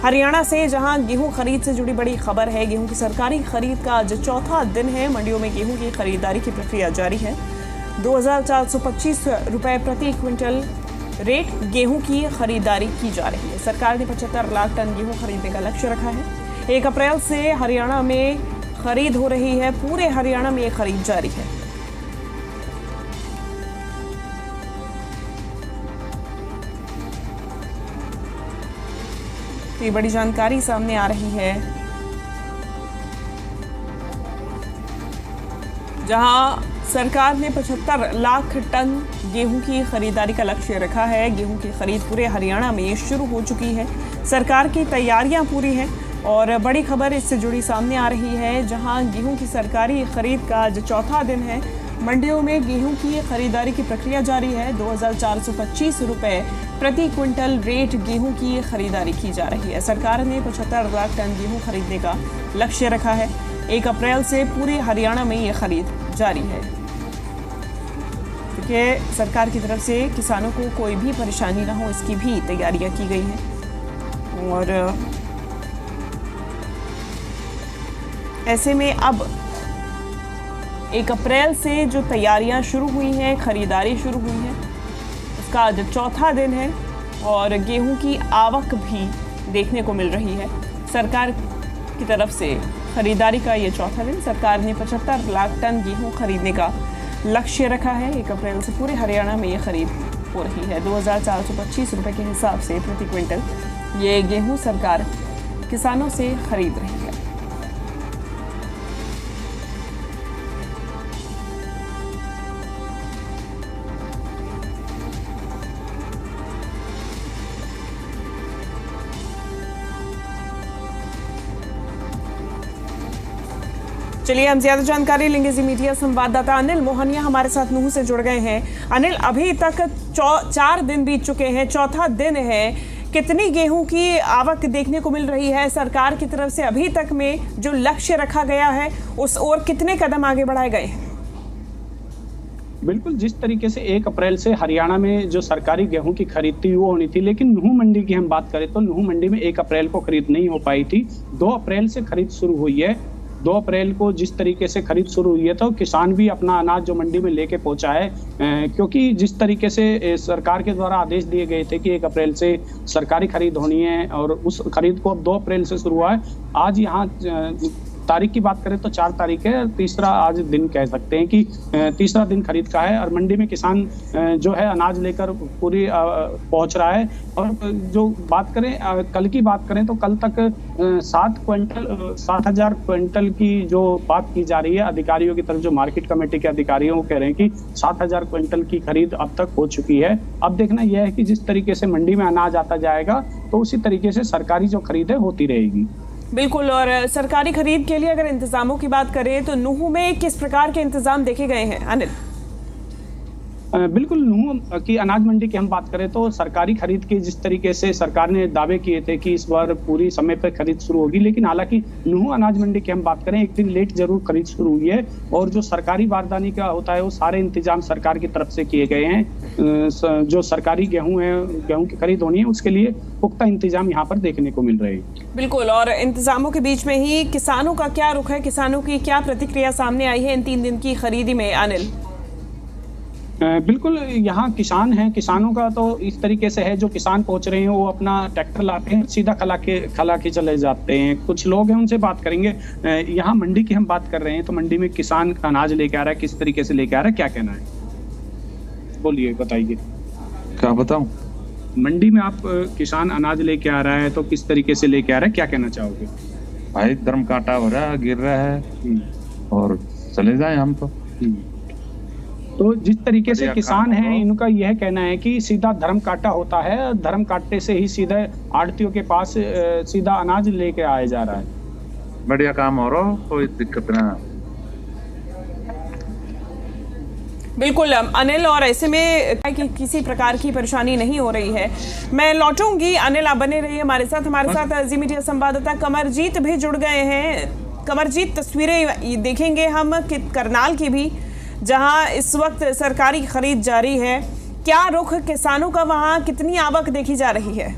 हरियाणा से जहां गेहूं खरीद से जुड़ी बड़ी खबर है। गेहूं की सरकारी खरीद का आज चौथा दिन है। मंडियों में गेहूं की खरीदारी की प्रक्रिया जारी है। 2425 रुपए प्रति क्विंटल रेट गेहूं की खरीदारी की जा रही है। सरकार ने 75 लाख टन गेहूं खरीदने का लक्ष्य रखा है। 1 अप्रैल से हरियाणा में खरीद हो रही है। पूरे हरियाणा में ये खरीद जारी है। ये बड़ी जानकारी सामने आ रही है, जहां सरकार ने 75 लाख टन गेहूं की खरीदारी का लक्ष्य रखा है। गेहूं की खरीद पूरे हरियाणा में शुरू हो चुकी है। सरकार की तैयारियां पूरी हैं और बड़ी खबर इससे जुड़ी सामने आ रही है, जहां गेहूं की सरकारी खरीद का आज चौथा दिन है। मंडियों में गेहूं की खरीदारी की प्रक्रिया जारी है। 2425 रुपए प्रति क्विंटल रेट गेहूं की खरीदारी की जा रही है। सरकार ने 75 लाख टन गेहूं खरीदने का लक्ष्य रखा है। 1 अप्रैल से पूरे हरियाणा में ये खरीद जारी है। क्योंकि सरकार की तरफ से किसानों को कोई भी परेशानी ना हो, इसकी भी तैयारियां की गई हैं। और ऐसे में अब 1 अप्रैल से जो तैयारियां शुरू हुई हैं, खरीदारी शुरू हुई है, उसका आज चौथा दिन है और गेहूं की आवक भी देखने को मिल रही है। सरकार की तरफ से खरीदारी का ये चौथा दिन। सरकार ने 75 लाख टन गेहूं खरीदने का लक्ष्य रखा है। 1 अप्रैल से पूरे हरियाणा में ये खरीद हो रही है। 2425 रुपए के हिसाब से प्रति क्विंटल ये गेहूं सरकार किसानों से खरीद रही है। चलिए हम ज्यादा जानकारी लेंगे। जी मीडिया संवाददाता अनिल मोहनिया हमारे साथ नूह से जुड़ गए हैं। अनिल, अभी तक 4 दिन बीत चुके हैं, चौथा दिन है। कितनी गेहूं की आवक देखने को मिल रही है? सरकार की तरफ से अभी तक में जो लक्ष्य रखा गया है उस ओर कितने कदम आगे बढ़ाए गए हैं? बिल्कुल, जिस तरीके से 1 अप्रैल से हरियाणा में जो सरकारी गेहूं की खरीद थी वो होनी थी, लेकिन नूह मंडी की हम बात करें तो नूह मंडी में 1 अप्रैल को खरीद नहीं हो पाई थी। 2 अप्रैल से खरीद शुरू हुई है। 2 अप्रैल को जिस तरीके से खरीद शुरू हुई है तो किसान भी अपना अनाज जो मंडी में लेके पहुंचा है, क्योंकि जिस तरीके से सरकार के द्वारा आदेश दिए गए थे कि 1 अप्रैल से सरकारी खरीद होनी है और उस खरीद को अब 2 अप्रैल से शुरू हुआ है। आज यहाँ तारीख की बात करें तो 4 तारीख है, तीसरा आज दिन कह सकते हैं कि तीसरा दिन खरीद का है और मंडी में किसान जो है अनाज लेकर पूरी पहुंच रहा है। और जो बात करें कल की बात करें तो कल तक 7,000 क्विंटल की जो बात की जा रही है अधिकारियों की तरफ, जो मार्केट कमेटी के अधिकारी वो कह रहे हैं कि 7,000 क्विंटल की खरीद अब तक हो चुकी है। अब देखना यह है कि जिस तरीके से मंडी में अनाज आता जाएगा तो उसी तरीके से सरकारी जो खरीद है होती रहेगी। बिल्कुल, और सरकारी खरीद के लिए अगर इंतजामों की बात करें तो नूह में किस प्रकार के इंतजाम देखे गए हैं अनिल? बिल्कुल, नूह की अनाज मंडी की हम बात करें तो सरकारी खरीद के जिस तरीके से सरकार ने दावे किए थे कि इस बार पूरी समय पर खरीद शुरू होगी, लेकिन हालांकि नूह अनाज मंडी की हम बात करें 1 दिन लेट जरूर खरीद शुरू हुई है। और जो सरकारी बारदानी का होता है वो सारे इंतजाम सरकार की तरफ से किए गए हैं। जो सरकारी गेहूं है, गेहूं की खरीद होनी है, उसके लिए पुख्ता इंतजाम यहाँ पर देखने को मिल रहे हैं। बिल्कुल, और इंतजामों के बीच में ही किसानों का क्या रुख है, किसानों की क्या प्रतिक्रिया सामने आई है इन 3 दिन की खरीदी में अनिल? बिल्कुल, यहाँ किसान हैं। किसानों का तो इस तरीके से है, जो किसान पहुंच रहे हैं वो अपना ट्रैक्टर लाते हैं, सीधा खला के चले जाते हैं। कुछ लोग हैं, उनसे बात करेंगे। यहाँ मंडी की हम बात कर रहे हैं तो मंडी में किसान अनाज लेके आ रहा है, किस तरीके से लेके आ रहा है, क्या कहना है? बोलिए, बताइए। क्या बताऊं? मंडी में आप किसान अनाज लेके आ रहा है तो किस तरीके से लेके आ रहा है, क्या कहना चाहोगे? भाई धर्म कांटा हो रहा है, गिर रहा है और चले जाए हम तो जिस तरीके से किसान हैं, इनका यह कहना है कि सीधा धर्म काटा होता है, धर्म काटने से ही सीधे आड़तियों के पास सीधा अनाज लेके आया जा रहा है। बढ़िया काम हो रहा, कोई दिक्कत ना। बिल्कुल अनिल, और ऐसे में कि किसी प्रकार की परेशानी नहीं हो रही है। मैं लौटूंगी, अनिल आप बने रहिए हमारे साथ। हमारे साथ जी मीडिया संवाददाता कमरजीत भी जुड़ गए हैं। कमरजीत, तस्वीरें देखेंगे हम करनाल की भी, जहां इस वक्त सरकारी खरीद जारी है। क्या रुख किसानों का, वहां कितनी आवक देखी जा रही है?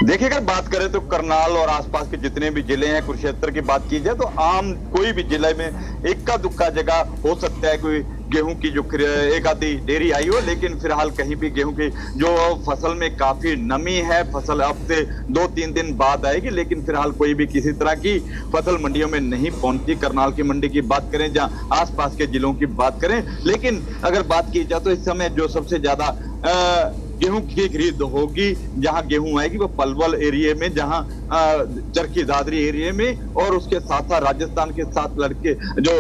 देखिए, अगर बात करें तो करनाल और आसपास के जितने भी जिले हैं, कुरुक्षेत्र की बात की जाए तो आम कोई भी जिले में इक्का दुक्का जगह हो सकता है कोई गेहूं की जो एक आधी देरी आई हो, लेकिन फिलहाल कहीं भी गेहूं की जो फसल में काफी नमी है, फसल अब से 2-3 दिन बाद आएगी, लेकिन फिलहाल कोई भी किसी तरह की फसल मंडियों में नहीं पहुंची। करनाल की मंडी की बात करें, जहां आसपास के जिलों की बात करें, लेकिन अगर बात की जाए तो इस समय जो सबसे ज्यादा गेहूं की खरीद होगी, जहां गेहूं आएगी वो पलवल एरिया में, जहां चरखी दादरी एरिया में, और उसके साथ साथ राजस्थान के साथ लड़के जो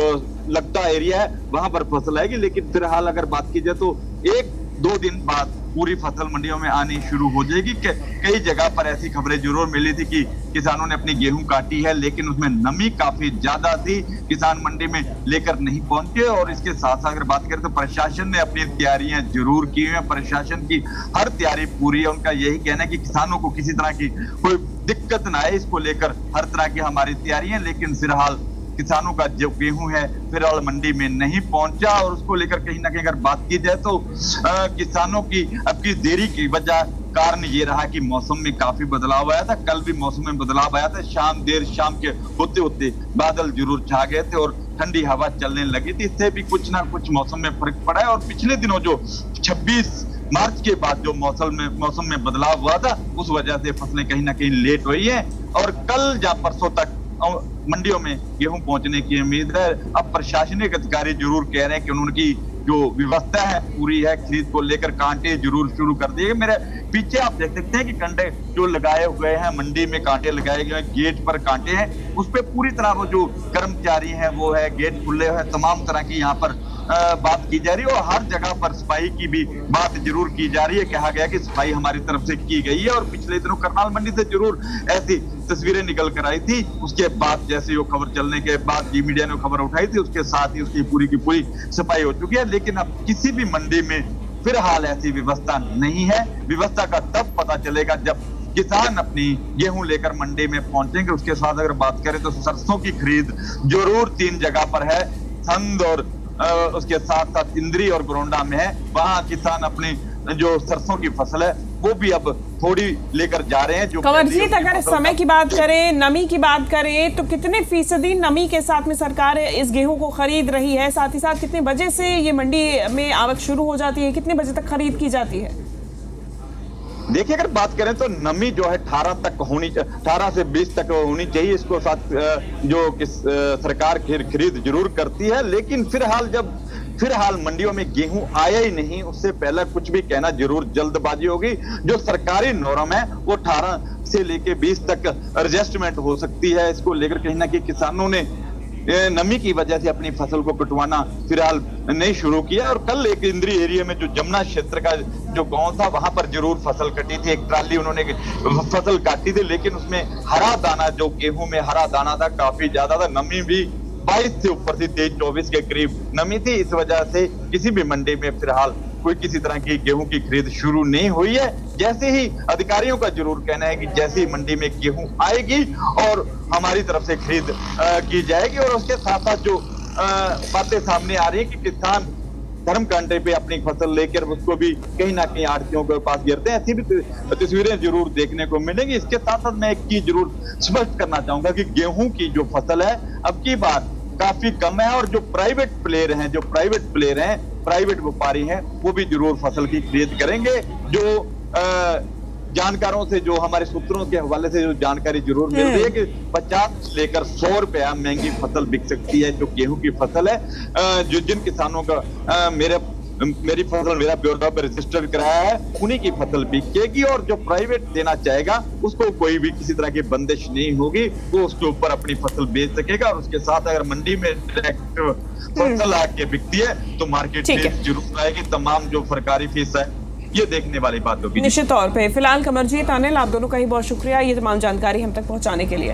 लगता एरिया है वहां पर फसल आएगी। लेकिन फिलहाल अगर बात की जाए तो 1-2 दिन बाद पूरी फसल मंडियों में आनी शुरू हो जाएगी। कई जगह पर ऐसी खबरें जरूर मिली थी कि किसानों ने अपनी गेहूं काटी है, लेकिन उसमें नमी काफी ज्यादा थी, किसान मंडी में लेकर नहीं पहुंचे। और इसके साथ साथ अगर बात करें तो प्रशासन ने अपनी तैयारियां जरूर की हैं, प्रशासन की हर तैयारी पूरी है। उनका यही कहना है कि किसानों को किसी तरह की कोई दिक्कत ना आए, इसको लेकर हर तरह की हमारी तैयारियां। लेकिन फिलहाल किसानों का जो गेहूं है फिलहाल मंडी में नहीं पहुंचा, और उसको लेकर कहीं ना कहीं अगर बात की जाए तो किसानों की अब की देरी की वजह कारण ये रहा कि मौसम में काफी बदलाव आया था। कल भी मौसम में बदलाव आया था, देर शाम के होते होते बादल जरूर छा गए थे और ठंडी हवा चलने लगी थी। इससे भी कुछ ना कुछ मौसम में फर्क पड़ा है। और पिछले दिनों जो 26 मार्च के बाद जो मौसम में बदलाव हुआ था, उस वजह से फसलें कहीं ना कहीं लेट हुई है, और कल या परसों तक मंडियों में गेहूं पहुंचने की उम्मीद है। अब प्रशासनिक अधिकारी जरूर कह रहे हैं कि उनकी जो व्यवस्था है पूरी है, खरीद को लेकर कांटे जरूर शुरू कर दिए। मेरे पीछे आप देख सकते हैं कि कांटे जो लगाए हुए हैं, मंडी में कांटे लगाए गए हैं, गेट पर कांटे हैं, उस पर पूरी तरह वो जो कर्मचारी हैं वो है, गेट खुले हुए हैं, तमाम तरह की यहाँ पर बात की जा रही है। और हर जगह पर सफाई की भी बात जरूर की जा रही है, कहा गया कि सफाई हमारी तरफ से की गई है। और पिछले दिनों करनाल मंडी से जरूर ऐसी तस्वीरें निकल कर आई थी। उसके बाद जैसे वो खबर चलने के बाद जी मीडिया ने खबर उठाई थी, उसके साथ ही उसकी पूरी की पूरी सफाई हो चुकी है। लेकिन अब किसी भी मंडी में फिलहाल ऐसी व्यवस्था नहीं है। व्यवस्था का तब पता चलेगा जब किसान अपनी गेहूं लेकर मंडी में पहुंचेंगे। उसके साथ अगर बात करें तो सरसों की खरीद जरूर 3 जगह पर है, संध और उसके साथ साथ इंद्री और गोरंडा में है। वहां किसान अपनी जो सरसों की फसल है वो भी अब थोड़ी लेकर जा रहे हैं। जो कंवरजीत, अगर समय की बात करें, नमी की बात करें, तो कितने फीसदी नमी के साथ में सरकार इस गेहूं को खरीद रही है? साथ ही साथ कितने बजे से ये मंडी में आवक शुरू हो जाती है, कितने बजे तक खरीद की जाती है? देखिए, अगर बात करें तो नमी जो है 18 से 20 तक होनी चाहिए। इसको साथ जो सरकार खरीद जरूर करती है, लेकिन फिलहाल मंडियों में गेहूं आया ही नहीं, उससे पहले कुछ भी कहना जरूर जल्दबाजी होगी। जो सरकारी नॉर्म है वो 18 से लेके 20 तक एडजस्टमेंट हो सकती है। इसको लेकर कहीं ना कहीं किसानों ने नमी की वजह से अपनी फसल को पिटवाना फिलहाल नहीं शुरू किया। और कल एक इंद्री एरिया में जो जमुना क्षेत्र का जो गांव था वहां पर जरूर फसल कटी थी, एक ट्राली उन्होंने फसल काटी थी, लेकिन उसमें हरा दाना, जो गेहूं में हरा दाना था, काफी ज्यादा था। नमी भी 22 से ऊपर थी, 23-24 के करीब नमी थी। इस वजह से किसी भी मंडी में फिलहाल कोई किसी तरह की गेहूं की खरीद शुरू नहीं हुई है। जैसे ही अधिकारियों का जरूर कहना है कि जैसे ही मंडी में गेहूं आएगी और हमारी तरफ से खरीद की जाएगी। और उसके साथ साथ जो बातें सामने आ रही है कि किसान धर्म कांटे पे अपनी फसल लेकर उसको भी कहीं ना कहीं आड़तियों के पास गिरते हैं, ऐसी भी तस्वीरें जरूर देखने को मिलेंगी। इसके साथ साथ मैं एक चीज जरूर स्पष्ट करना चाहूंगा कि गेहूं की जो फसल है अब की बार काफी कम है, और जो प्राइवेट प्लेयर हैं, प्राइवेट व्यापारी हैं, वो भी जरूर फसल की खरीद करेंगे। जो जानकारों से, जो हमारे सूत्रों के हवाले से जो जानकारी जरूर मिल रही है कि 50 से लेकर 100 रुपया महंगी फसल बिक सकती है जो गेहूं की फसल है। जो जिन किसानों का मेरी फसल मेरा ब्यूरो पर रजिस्टर कराया है, उन्हीं की फसल बिकेगी, और जो प्राइवेट देना चाहेगा उसको कोई भी किसी तरह की बंदिश नहीं होगी, वो उसके ऊपर अपनी फसल बेच सकेगा। और उसके साथ अगर मंडी में डायरेक्ट फसल आके बिकती है तो मार्केट में जरूर आएगी। तमाम जो सरकारी फीस है ये देखने वाली बात होगी। निश्चित तौर पे। फिलहाल कमरजीत, अनिल, आप दोनों का ही बहुत शुक्रिया ये तमाम जानकारी हम तक पहुंचाने के लिए।